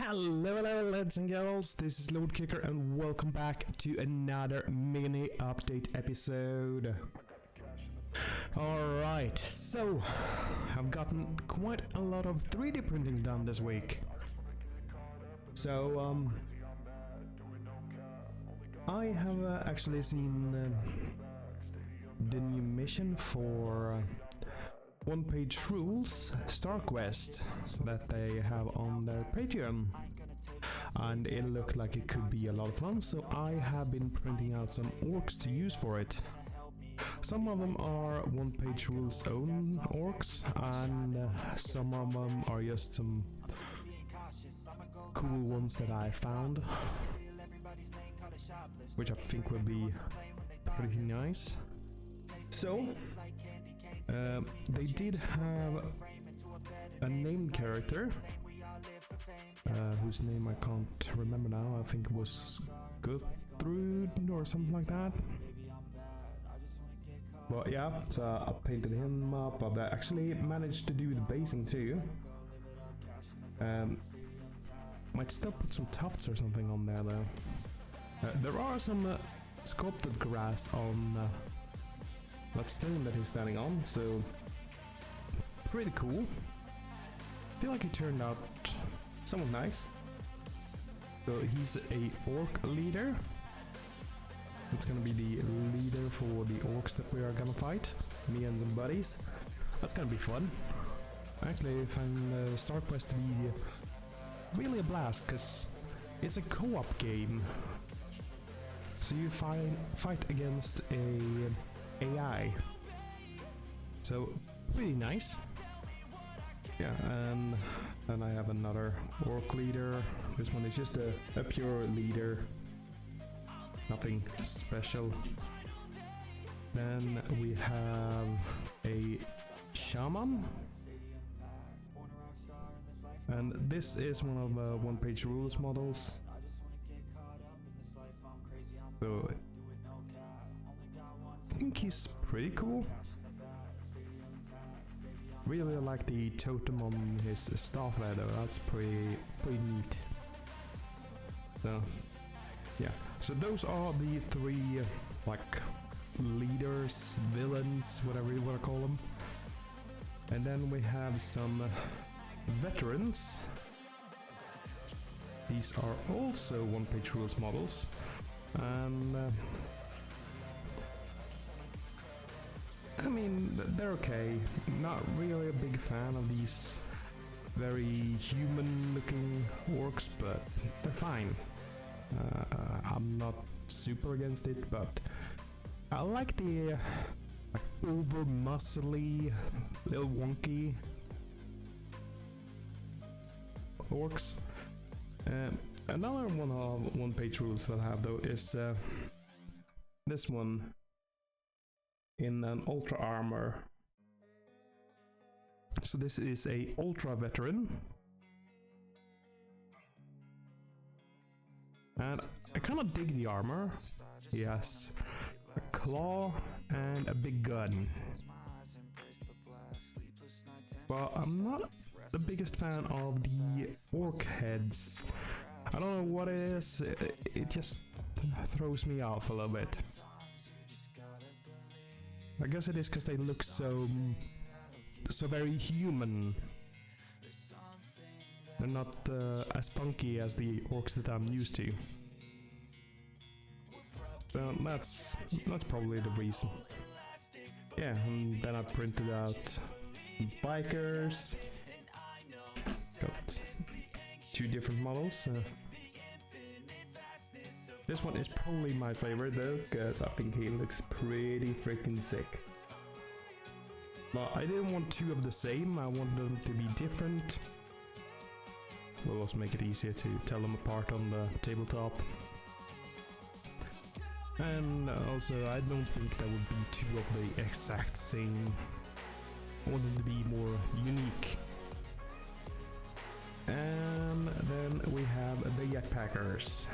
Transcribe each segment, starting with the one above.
Hello lads and girls, this is Lord Kicker and welcome back to another mini update episode. Alright, so I've gotten quite a lot of 3D printing done this week. So I have actually seen the new mission for One Page Rules Star Quest that they have on their Patreon, and it looked like it could be a lot of fun, so I have been printing out some orcs to use for it. Some of them are One Page Rules own orcs, and some of them are just some cool ones that I found, which I think would be pretty nice. So they did have a named character whose name I can't remember now. I think it was Gertrude or something like that. But yeah, so I painted him up. I've actually managed to do the basing too. Might still put some tufts or something on there though. There are some sculpted grass on that stone that he's standing on, so pretty cool. Feel like he turned out somewhat nice. So he's a orc leader. It's gonna be the leader for the orcs that we are gonna fight, me and some buddies. That's gonna be fun. I actually find Star Quest to be really a blast, because it's a co-op game. So you fight against a AI. So pretty nice. Yeah, and then I have another orc leader. This one is just a pure leader. Nothing special. Then we have a shaman. And this is one of One Page Rules models. So I think he's pretty cool. Really like the totem on his staff there though, that's pretty neat. So yeah, so those are the three like leaders, villains, whatever you want to call them. And then we have some veterans. These are also One Page Rules models, and I mean, they're okay. Not really a big fan of these very human-looking orcs, but they're fine. I'm not super against it, but I like the over-muscly, little wonky orcs. Another one of One Page Rules that I have though is this one in an ultra armor. So this is a ultra veteran, and I kind of dig the armor. He has a claw and a big gun. Well, I'm not the biggest fan of the orc heads. I don't know what it is, it just throws me off a little bit. I guess it is because they look so very human. They're not as funky as the orcs that I'm used to. Well, that's probably the reason. Yeah, and then I printed out bikers. Got two different models. This one is probably my favorite though, because I think he looks pretty freaking sick. But I didn't want two of the same, I wanted them to be different. We'll also make it easier to tell them apart on the tabletop. And also, I don't think there would be two of the exact same. I want them to be more unique. And then we have the jetpackers.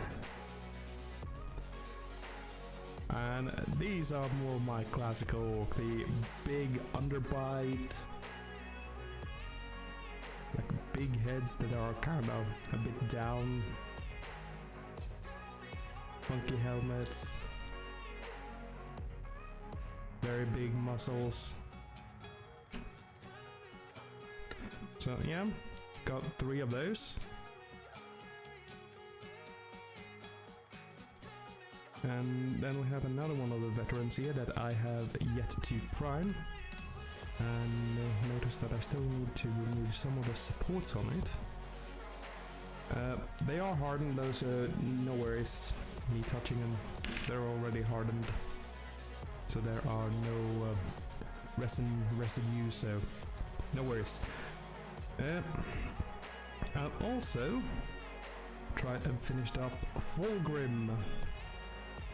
And these are more my classical, the big underbite, like big heads that are kind of a bit down. Funky helmets. Very big muscles. So yeah, got 3 of those. And then we have another one of the veterans here that I have yet to prime. And notice that I still need to remove some of the supports on it. They are hardened though, so no worries me touching them. They're already hardened, so there are no resin residue, so no worries. And also tried and finished up Fulgrim,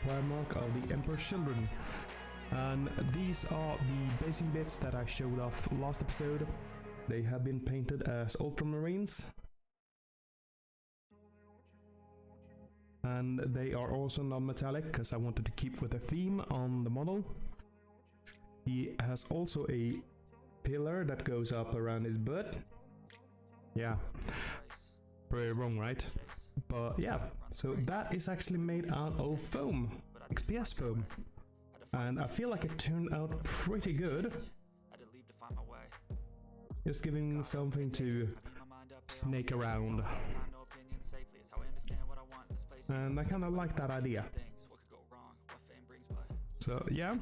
Primarch of the Emperor's Children. And these are the basing bits that I showed off last episode. They have been painted as Ultramarines. And they are also non-metallic, because I wanted to keep with the theme on the model. He has also a pillar that goes up around his butt. Yeah, pretty wrong, right? But yeah, so that is actually made out of foam, XPS foam. And I feel like it turned out pretty good. Just giving something to snake around. And I kind of like that idea. So yeah,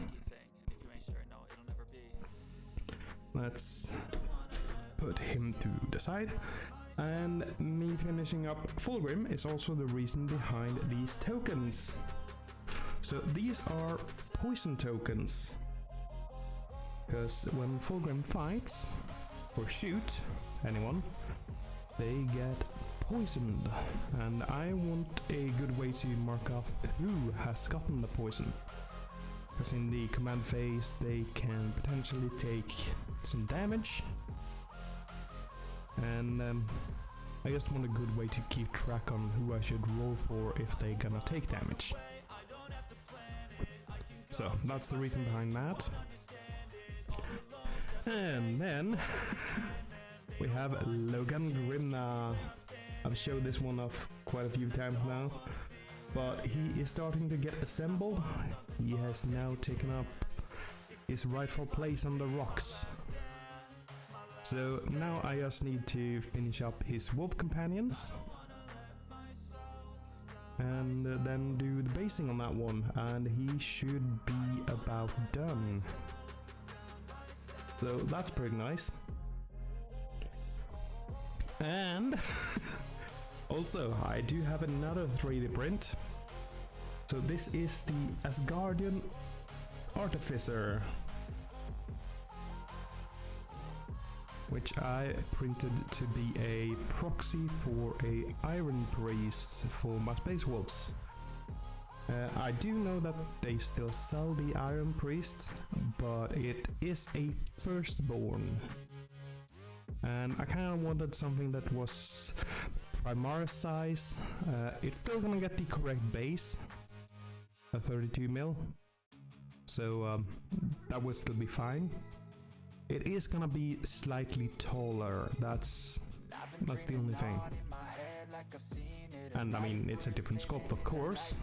let's put him to the side. And me finishing up Fulgrim is also the reason behind these tokens. So these are poison tokens. Because when Fulgrim fights or shoot anyone, they get poisoned, and I want a good way to mark off who has gotten the poison, because in the command phase they can potentially take some damage, and I just want a good way to keep track on who I should roll for if they're gonna take damage. So that's the reason behind that. And then we have Logan Grimna. I've showed this one off quite a few times now, but he is starting to get assembled. He has now taken up his rightful place on the rocks. So now I just need to finish up his wolf companions and then do the basing on that one, and he should be about done. So that's pretty nice. And also, I do have another 3D print. So this is the Asgardian Artificer, which I printed to be a proxy for a Iron Priest for my Space Wolves. I do know that they still sell the Iron Priest, but it is a firstborn. And I kind of wanted something that was Primaris size. It's still gonna get the correct base, a 32mm, so that would still be fine. It is gonna be slightly taller, that's the only thing. And I mean, it's a different sculpt, of course.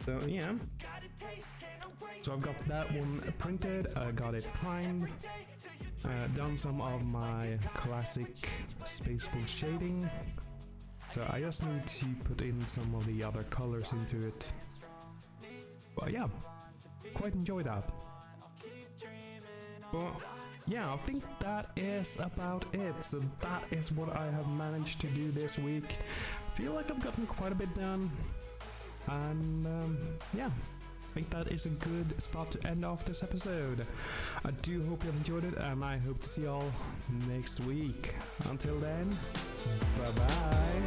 So yeah, so I've got that one printed, I got it primed, done some of my classic Space Wolf shading, so I just need to put in some of the other colors into it. But yeah, quite enjoy that. But yeah, I think that is about it. So that is what I have managed to do this week. Feel like I've gotten quite a bit done. And yeah, I think that is a good spot to end off this episode. I do hope you have enjoyed it, and I hope to see you all next week. Until then, bye bye.